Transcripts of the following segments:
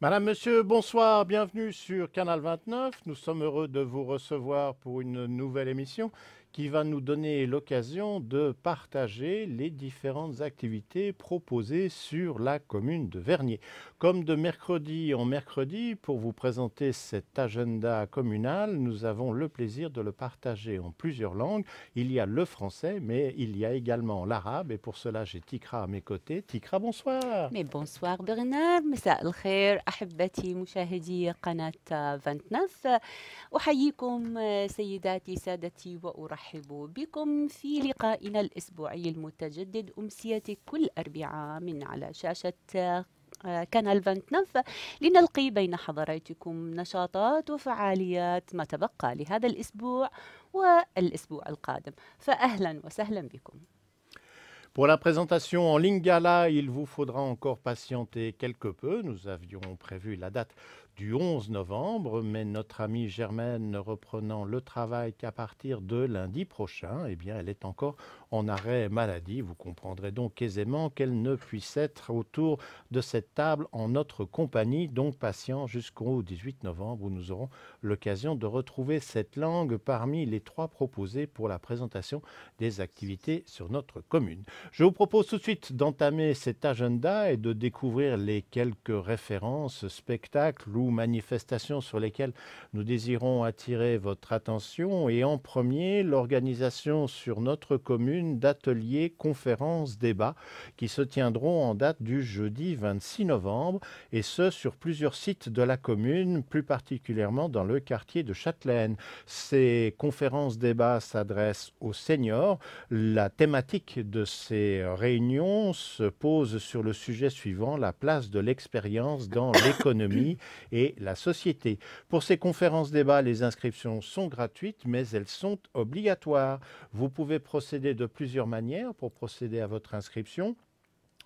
Madame, Monsieur, bonsoir, bienvenue sur Canal 29. Nous sommes heureux de vous recevoir pour une nouvelle émission qui va nous donner l'occasion de partager les différentes activités proposées sur la commune de Vernier. Comme de mercredi en mercredi, pour vous présenter cet agenda communal, nous avons le plaisir de le partager en plusieurs langues. Il y a le français, mais il y a également l'arabe et pour cela j'ai Tikra à mes côtés. Tikra, bonsoir. Mais bonsoir Bernard, مساء الخير أحبتي مشاهدي قناة 29. أحييكم سيداتي سادتي وأرحب بكم في لقائنا الأسبوعي المتجدد أمسية كل أربعاء من على شاشة كانال 29 لنلقي بين حضراتكم نشاطات وفعاليات ما تبقى لهذا الأسبوع والأسبوع القادم، فأهلا وسهلا بكم. Pour la présentation en lingala, il vous faudra encore patienter quelque peu. Nous avions prévu la date du 11 novembre, mais notre amie Germaine reprenant le travail qu'à partir de lundi prochain, eh bien, elle est encore en arrêt maladie. Vous comprendrez donc aisément qu'elle ne puisse être autour de cette table en notre compagnie, donc patient jusqu'au 18 novembre où nous aurons l'occasion de retrouver cette langue parmi les trois proposées pour la présentation des activités sur notre commune. Je vous propose tout de suite d'entamer cet agenda et de découvrir les quelques références, spectacles ou manifestations sur lesquelles nous désirons attirer votre attention. Et en premier, l'organisation sur notre commune d'ateliers, conférences, débats qui se tiendront en date du jeudi 26 novembre et ce sur plusieurs sites de la commune, plus particulièrement dans le quartier de Châtelaine. Ces conférences, débats s'adressent aux seniors. La thématique de ces réunions se pose sur le sujet suivant, la place de l'expérience dans l'économie et la société. Pour ces conférences débats, les inscriptions sont gratuites, mais elles sont obligatoires. Vous pouvez procéder de plusieurs manières pour procéder à votre inscription,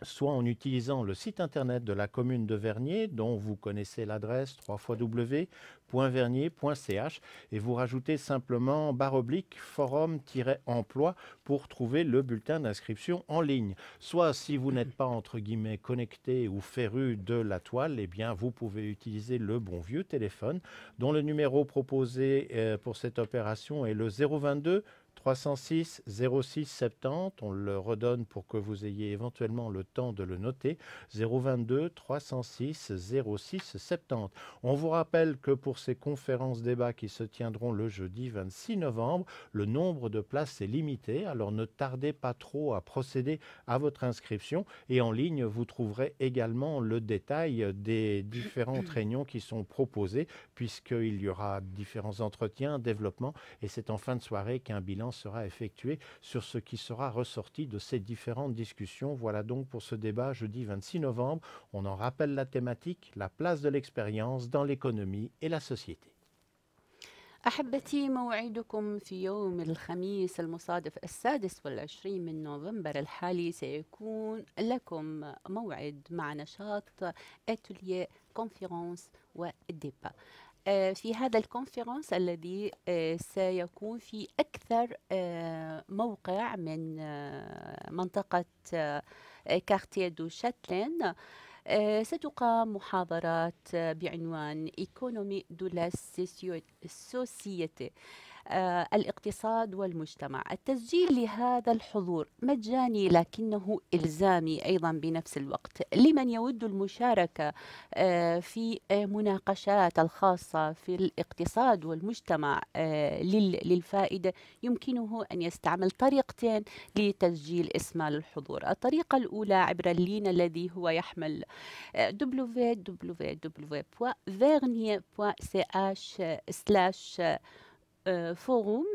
soit en utilisant le site internet de la commune de Vernier, dont vous connaissez l'adresse www.vernier.ch, et vous rajoutez simplement /forum-emploi pour trouver le bulletin d'inscription en ligne. Soit si vous n'êtes pas entre guillemets connecté ou féru de la toile, eh bien vous pouvez utiliser le bon vieux téléphone dont le numéro proposé pour cette opération est le 022 306 06 70, on le redonne pour que vous ayez éventuellement le temps de le noter, 022 306 06 70. On vous rappelle que pour ces conférences débats qui se tiendront le jeudi 26 novembre, le nombre de places est limité, alors ne tardez pas trop à procéder à votre inscription et en ligne vous trouverez également le détail des différentes réunions qui sont proposées puisqu'il y aura différents entretiens, développements et c'est en fin de soirée qu'un bilan sera effectué sur ce qui sera ressorti de ces différentes discussions. Voilà donc pour ce débat jeudi 26 novembre. On en rappelle la thématique, la place de l'expérience dans l'économie et la société. أحبتي، موعدكم في يوم الخميس المصادف 26 من نوفمبر الحالي سيكون لكم موعد مع نشاط اتوليه كونفرنس وديبا. في هذا الكونفرنس الذي سيكون في أكثر موقع من منطقة كارتيه دو شاتلين، ستقام محاضرات بعنوان Économie de la Société، الاقتصاد والمجتمع. التسجيل لهذا الحضور مجاني لكنه إلزامي أيضا بنفس الوقت. لمن يود المشاركة في مناقشات الخاصة في الاقتصاد والمجتمع للفائدة، يمكنه أن يستعمل طريقتين لتسجيل اسمه للحضور. الطريقة الأولى عبر اللين الذي هو يحمل www.vernier.ch/forum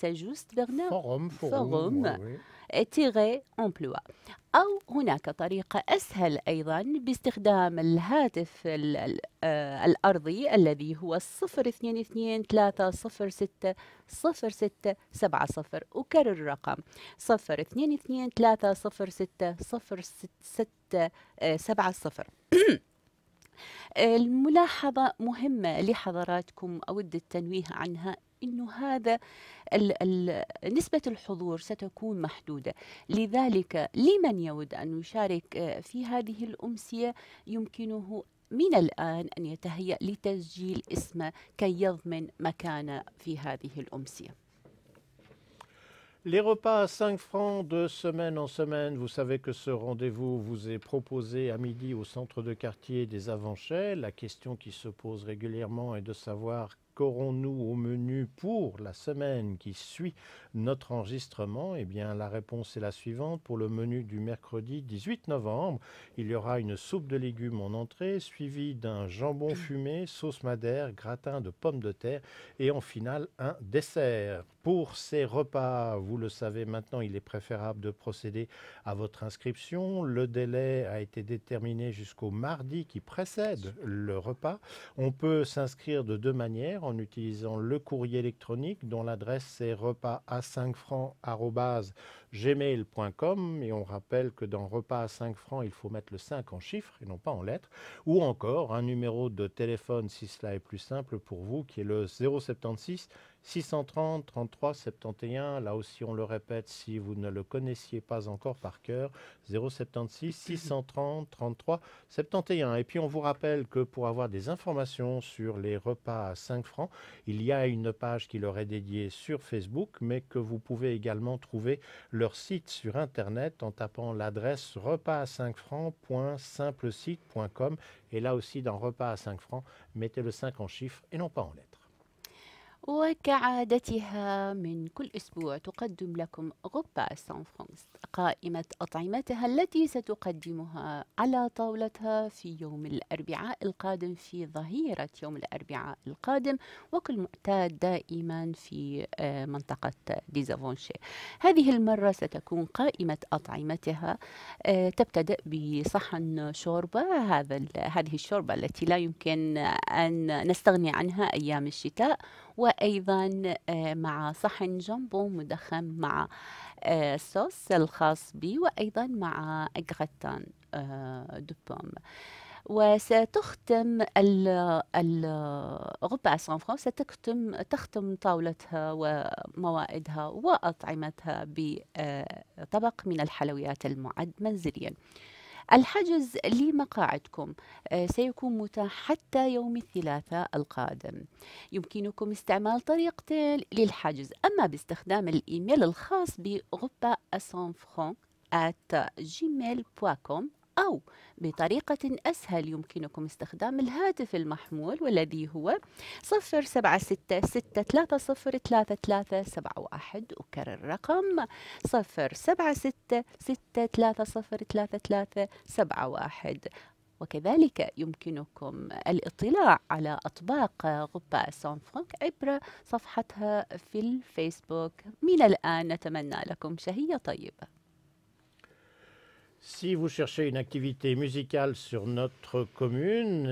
c'est juste Vernier Forum, oui, oui. emploi. أو هناك طريقة أسهل أيضا باستخدام الهاتف الأرضي الذي هو 0223060670. أكرر الرقم 0223060670. الملاحظة مهمة لحضراتكم أود التنويه عنها، إنه هذا نسبة الحضور ستكون محدودة، لذلك لمن يود أن يشارك في هذه الأمسية يمكنه من الآن أن يتهيأ لتسجيل اسمه كي يضمن مكانه في هذه الأمسية. Les repas à 5 francs de semaine en semaine, vous savez que ce rendez-vous vous est proposé à midi au centre de quartier des Avanchais. La question qui se pose régulièrement est de savoir qu'aurons-nous au menu pour la semaine qui suit notre enregistrement. Eh bien, la réponse est la suivante. Pour le menu du mercredi 18 novembre, il y aura une soupe de légumes en entrée, suivie d'un jambon fumé, sauce madère, gratin de pommes de terre et en finale un dessert. Pour ces repas, vous le savez maintenant, il est préférable de procéder à votre inscription. Le délai a été déterminé jusqu'au mardi qui précède le repas. On peut s'inscrire de deux manières, en utilisant le courrier électronique dont l'adresse est repas à 5 francs@gmail.com, et on rappelle que dans repas à 5 francs, il faut mettre le 5 en chiffres et non pas en lettres, ou encore un numéro de téléphone si cela est plus simple pour vous, qui est le 076 630 33 71. Là aussi, on le répète si vous ne le connaissiez pas encore par cœur, 076 630 33 71. Et puis, on vous rappelle que pour avoir des informations sur les repas à 5 francs, il y a une page qui leur est dédiée sur Facebook, mais que vous pouvez également trouver leur site sur Internet en tapant l'adresse repas à 5 francs.simplesite.com. Et là aussi, dans repas à 5 francs, mettez le 5 en chiffres et non pas en lettres. وكعادتها من كل أسبوع تقدم لكم غوبا سان فرانس قائمة أطعمتها التي ستقدمها على طاولتها في يوم الأربعاء القادم، في ظهيرة يوم الأربعاء القادم، وكل معتاد دائما في منطقة ديزافونشي. هذه المرة ستكون قائمة أطعمتها تبتدأ بصحن شوربة، هذه الشوربة التي لا يمكن أن نستغني عنها أيام الشتاء، وأيضا مع صحن جامبون مدخن مع الصوص الخاص بي، وأيضا مع أغراتان دو بوم. وستختم الغوبا سان فرانس تختم طاولتها وموائدها وأطعمتها بطبق من الحلويات المعد منزليا. الحجز لمقاعدكم سيكون متاح حتى يوم الثلاثاء القادم. يمكنكم استعمال طريقتين للحجز، أما باستخدام الإيميل الخاص بغوبا @gmail.com، أو بطريقة أسهل يمكنكم استخدام الهاتف المحمول والذي هو 0766303371. أكرر الرقم 0766303371. وكذلك يمكنكم الاطلاع على أطباق غوبا سان فرانك عبر صفحتها في الفيسبوك. من الآن نتمنى لكم شهية طيبة. Si vous cherchez une activité musicale sur notre commune,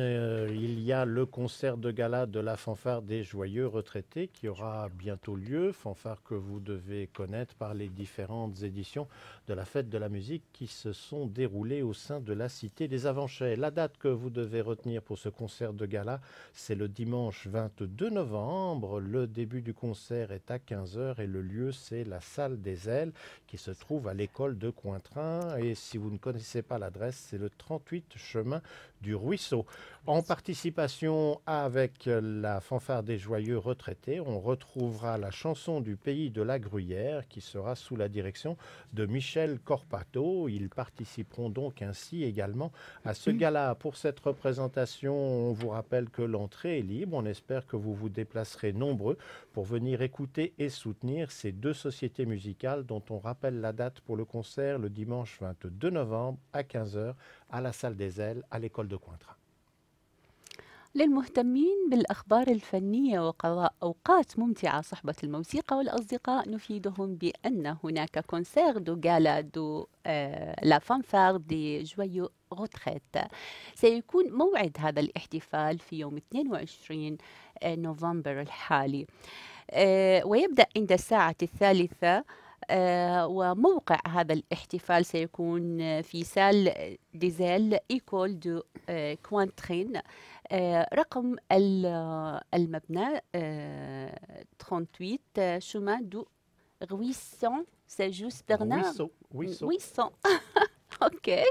il y a le concert de gala de la fanfare des Joyeux Retraités qui aura bientôt lieu, fanfare que vous devez connaître par les différentes éditions de la fête de la musique qui se sont déroulées au sein de la Cité des Avanchets. La date que vous devez retenir pour ce concert de gala, c'est le dimanche 22 novembre. Le début du concert est à 15 h et le lieu, c'est la Salle des Ailes qui se trouve à l'école de Cointrin. Et si vous ne connaissez pas l'adresse, c'est le 38 chemin du Ruisseau. En participation avec la fanfare des Joyeux Retraités, on retrouvera la chanson du pays de la Gruyère qui sera sous la direction de Michel Corpato. Ils participeront donc ainsi également à ce gala. Pour cette représentation, on vous rappelle que l'entrée est libre. On espère que vous vous déplacerez nombreux pour venir écouter et soutenir ces deux sociétés musicales dont on rappelle la date pour le concert le dimanche 22 novembre à 15 h à la Salle des Ailes à l'école de Cointrin. للمهتمين بالأخبار الفنية وقضاء أوقات ممتعة صحبة الموسيقى والأصدقاء نفيدهم بأن هناك كونسير دو غالا دو لا فانفار دي جويو غوتخيت. سيكون موعد هذا الاحتفال في يوم 22 نوفمبر الحالي، ويبدأ عند الساعة 3. وموقع هذا الاحتفال سيكون في سال ديزيل إيكول دو كوانترين. رقم المبنى 38 chemin du Ruisson. C'est juste Bernard. Ruisseau. أوكي.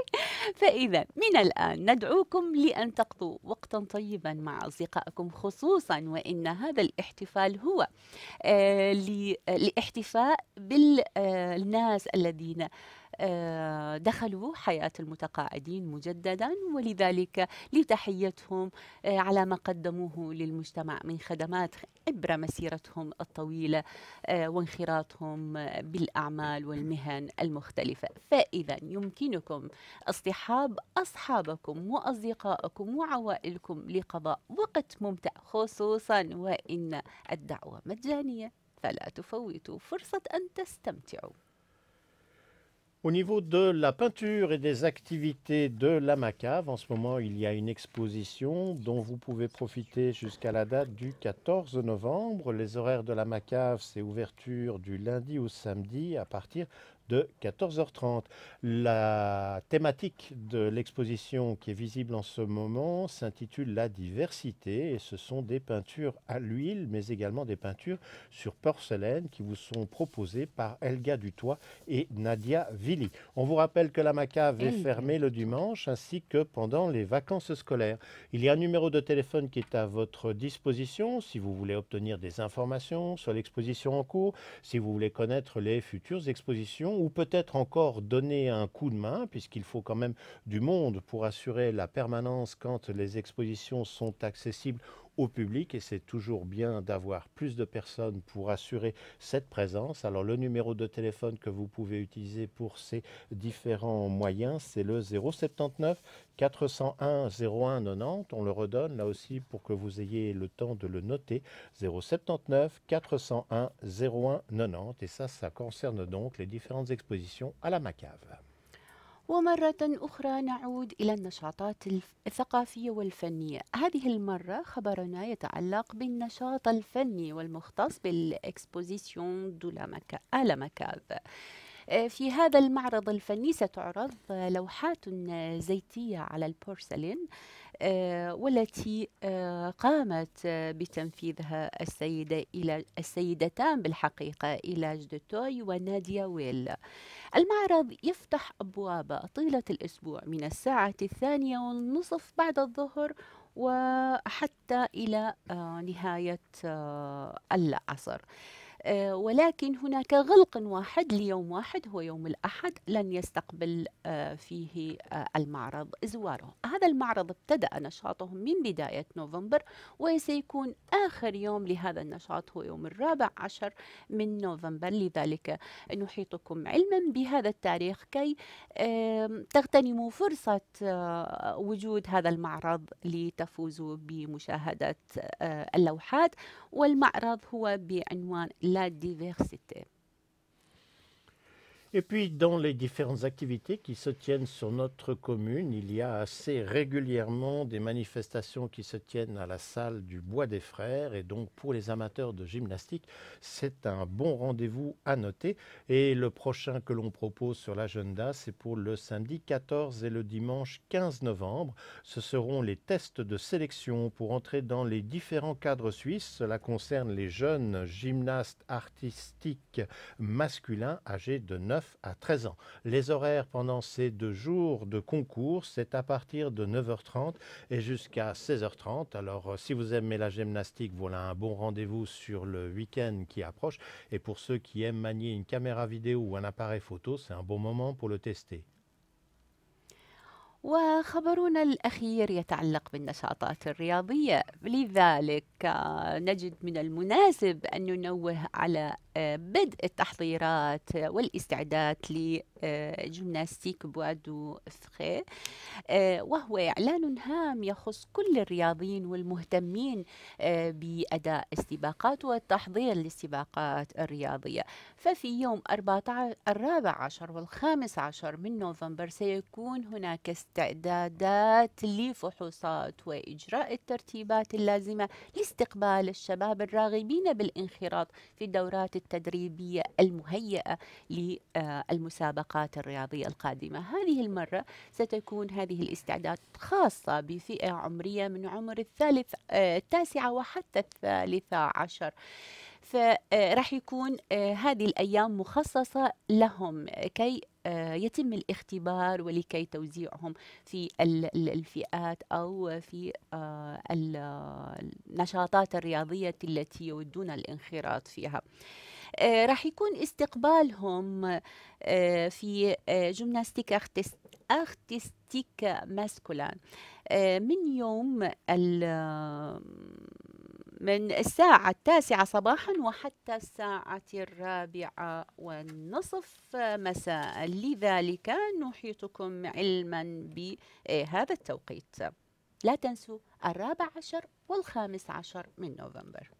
فإذا من الآن ندعوكم لأن تقضوا وقتا طيبا مع أصدقائكم، خصوصا وإن هذا الاحتفال هو لاحتفاء بالناس الذين دخلوا حياة المتقاعدين مجددا، ولذلك لتحيتهم على ما قدموه للمجتمع من خدمات عبر مسيرتهم الطويلة وانخراطهم بالأعمال والمهن المختلفة. فإذا يمكنكم اصطحاب أصحابكم وأصدقائكم وعوائلكم لقضاء وقت ممتع، خصوصا وإن الدعوة مجانية، فلا تفوتوا فرصة أن تستمتعوا. Au niveau de la peinture et des activités de la Macave, en ce moment, il y a une exposition dont vous pouvez profiter jusqu'à la date du 14 novembre. Les horaires de la Macave, c'est ouverture du lundi au samedi à partir de 14h30. La thématique de l'exposition qui est visible en ce moment s'intitule La diversité et ce sont des peintures à l'huile mais également des peintures sur porcelaine qui vous sont proposées par Elga Dutoit et Nadia Vili. On vous rappelle que la Macave est fermée le dimanche ainsi que pendant les vacances scolaires. Il y a un numéro de téléphone qui est à votre disposition si vous voulez obtenir des informations sur l'exposition en cours, si vous voulez connaître les futures expositions ou peut-être encore donner un coup de main, puisqu'il faut quand même du monde pour assurer la permanence quand les expositions sont accessibles au public et c'est toujours bien d'avoir plus de personnes pour assurer cette présence. Alors le numéro de téléphone que vous pouvez utiliser pour ces différents moyens, c'est le 079 401 01 90. On le redonne là aussi pour que vous ayez le temps de le noter. 079 401 01 90. Et ça concerne donc les différentes expositions à la Macave. ومرة أخرى نعود إلى النشاطات الثقافية والفنية. هذه المرة خبرنا يتعلق بالنشاط الفني والمختص بالإكسبوزيسيون دو لا مكاف. في هذا المعرض الفني ستعرض لوحات زيتية على البورسلين والتي قامت بتنفيذها السيدتان بالحقيقة إيلاج دوتوي وناديا ويل. المعرض يفتح أبوابه طيلة الأسبوع من الساعة 2:30 بعد الظهر وحتى إلى نهاية العصر. ولكن هناك غلق واحد ليوم واحد هو يوم الأحد لن يستقبل فيه المعرض زواره. هذا المعرض ابتدأ نشاطه من بداية نوفمبر وسيكون آخر يوم لهذا النشاط هو يوم 14 من نوفمبر، لذلك نحيطكم علما بهذا التاريخ كي تغتنموا فرصة وجود هذا المعرض لتفوزوا بمشاهدة اللوحات. والمعرض هو بعنوان La diversité. Et puis, dans les différentes activités qui se tiennent sur notre commune, il y a assez régulièrement des manifestations qui se tiennent à la salle du Bois des Frères. Et donc, pour les amateurs de gymnastique, c'est un bon rendez-vous à noter. Et le prochain que l'on propose sur l'agenda, c'est pour le samedi 14 et le dimanche 15 novembre. Ce seront les tests de sélection pour entrer dans les différents cadres suisses. Cela concerne les jeunes gymnastes artistiques masculins âgés de 9 à 13 ans. Les horaires pendant ces 2 jours de concours, c'est à partir de 9h30 et jusqu'à 16h30. Alors, si vous aimez la gymnastique, voilà un bon rendez-vous sur le week-end qui approche. Et pour ceux qui aiment manier une caméra vidéo ou un appareil photo, c'est un bon moment pour le tester. وخبرنا الأخير يتعلق بالنشاطات الرياضية، لذلك نجد من المناسب أن ننوه على بدء التحضيرات والاستعداد لجيمناستيك بوادو فخي، وهو إعلان هام يخص كل الرياضيين والمهتمين بأداء السباقات والتحضير للسباقات الرياضية. ففي يوم 14 و15 من نوفمبر سيكون هناك استعدادات لفحوصات وإجراء الترتيبات اللازمة لاستقبال الشباب الراغبين بالانخراط في الدورات التدريبية المهيئة للمسابقات الرياضية القادمة. هذه المرة ستكون هذه الاستعدادات خاصة بفئة عمرية من عمر 9 وحتى 13. فراح يكون هذه الأيام مخصصة لهم كي يتم الاختبار ولكي توزيعهم في الفئات أو في النشاطات الرياضية التي يودون الانخراط فيها. راح يكون استقبالهم في جيمناستيك أرتستيك ماسكولان من يوم من الساعة 9 صباحا وحتى الساعة 4:30 مساء. لذلك نحيطكم علما بهذا التوقيت. لا تنسوا 14 و15 من نوفمبر.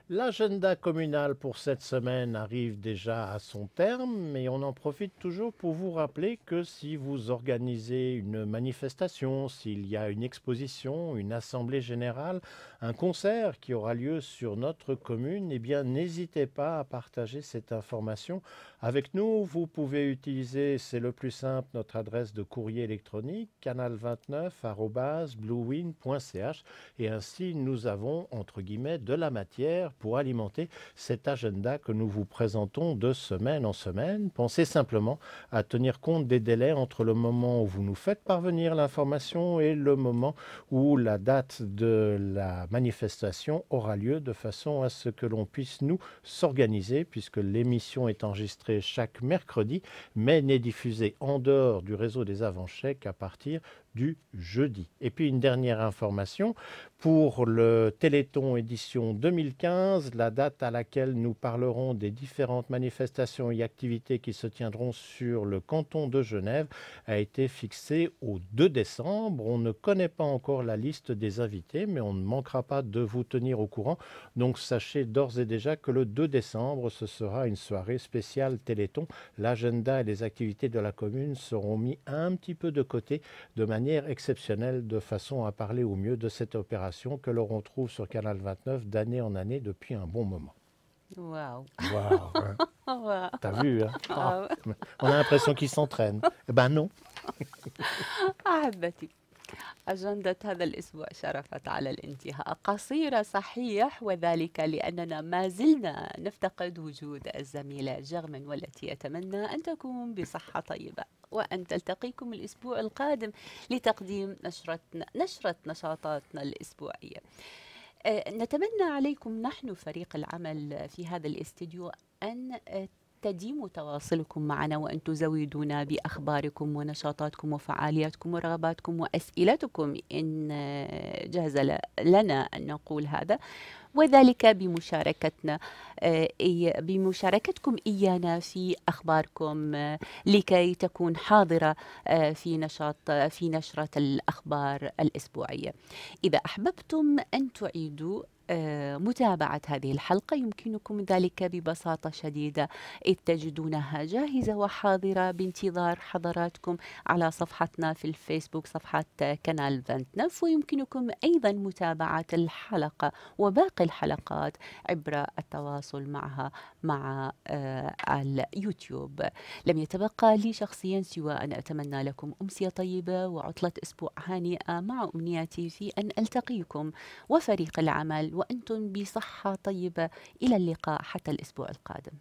L'agenda communal pour cette semaine arrive déjà à son terme, mais on en profite toujours pour vous rappeler que si vous organisez une manifestation, s'il y a une exposition, une assemblée générale, un concert qui aura lieu sur notre commune, eh bien n'hésitez pas à partager cette information avec nous. Vous pouvez utiliser, c'est le plus simple, notre adresse de courrier électronique canal29@bluewin.ch et ainsi nous avons entre guillemets de la matière pour alimenter cet agenda que nous vous présentons de semaine en semaine. Pensez simplement à tenir compte des délais entre le moment où vous nous faites parvenir l'information et le moment où la date de la manifestation aura lieu, de façon à ce que l'on puisse nous s'organiser, puisque l'émission est enregistrée chaque mercredi, mais n'est diffusée en dehors du réseau des avant-chèques à partir du jeudi. Et puis une dernière information, pour le Téléthon édition 2015, la date à laquelle nous parlerons des différentes manifestations et activités qui se tiendront sur le canton de Genève a été fixée au 2 décembre. On ne connaît pas encore la liste des invités, mais on ne manquera pas de vous tenir au courant. Donc sachez d'ores et déjà que le 2 décembre, ce sera une soirée spéciale Téléthon. L'agenda et les activités de la commune seront mis un petit peu de côté de manière exceptionnelle, de façon à parler au mieux de cette opération que l'on retrouve sur Canal 29 d'année en année depuis un bon moment. Waouh. Waouh, hein. T'as vu, hein? Oh, on a l'impression qu'ils s'entraînent. Eh ben non. أحبتي، أجندة هذا الأسبوع شرفت على الانتهاء. قصيرة صحيح، وذلك لأننا ما زلنا نفتقد وجود الزميلة جرمن، والتي أتمنى أن تكون بصحة طيبة وأن تلتقيكم الأسبوع القادم لتقديم نشرة نشاطاتنا الأسبوعية. نتمنى عليكم نحن فريق العمل في هذا الاستديو أن تديموا تواصلكم معنا وأن تزودونا بأخباركم ونشاطاتكم وفعالياتكم ورغباتكم وأسئلتكم إن جاز لنا أن نقول هذا، وذلك بمشاركتكم إيانا في أخباركم لكي تكون حاضرة في نشرة الأخبار الأسبوعية. إذا أحببتم أن تعيدوا متابعة هذه الحلقة يمكنكم ذلك ببساطة شديدة، إذ تجدونها جاهزة وحاضرة بانتظار حضراتكم على صفحتنا في الفيسبوك، صفحة كنال 29. ويمكنكم أيضا متابعة الحلقة وباقي الحلقات عبر التواصل معها مع اليوتيوب. لم يتبقى لي شخصيا سوى أن أتمنى لكم أمسية طيبة وعطلة أسبوع هانئة، مع أمنياتي في أن ألتقيكم وفريق العمل وأنتم بصحة طيبة. إلى اللقاء حتى الأسبوع القادم.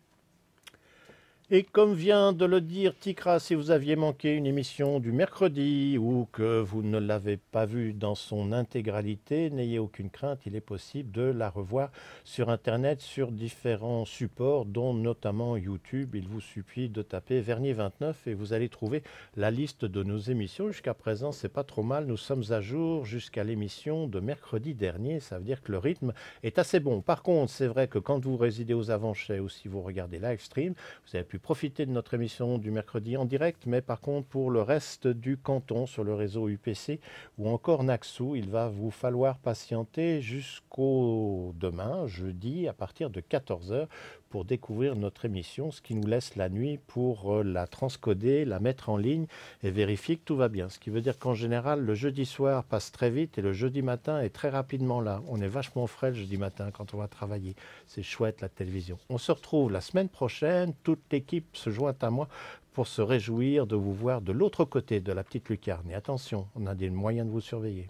Et comme vient de le dire Tikra, si vous aviez manqué une émission du mercredi ou que vous ne l'avez pas vue dans son intégralité, n'ayez aucune crainte, il est possible de la revoir sur Internet, sur différents supports, dont notamment YouTube. Il vous suffit de taper Vernier 29 et vous allez trouver la liste de nos émissions. Jusqu'à présent, c'est pas trop mal. Nous sommes à jour jusqu'à l'émission de mercredi dernier. Ça veut dire que le rythme est assez bon. Par contre, c'est vrai que quand vous résidez aux Avanchais ou si vous regardez live stream, vous avez pu profiter de notre émission du mercredi en direct, mais par contre pour le reste du canton sur le réseau UPC ou encore Naxou, il va vous falloir patienter jusqu'au demain, jeudi, à partir de 14 h pour découvrir notre émission, ce qui nous laisse la nuit pour la transcoder, la mettre en ligne et vérifier que tout va bien. Ce qui veut dire qu'en général, le jeudi soir passe très vite et le jeudi matin est très rapidement là. On est vachement frais le jeudi matin quand on va travailler. C'est chouette la télévision. On se retrouve la semaine prochaine. Toute l'équipe se joint à moi pour se réjouir de vous voir de l'autre côté de la petite lucarne. Et attention, on a des moyens de vous surveiller.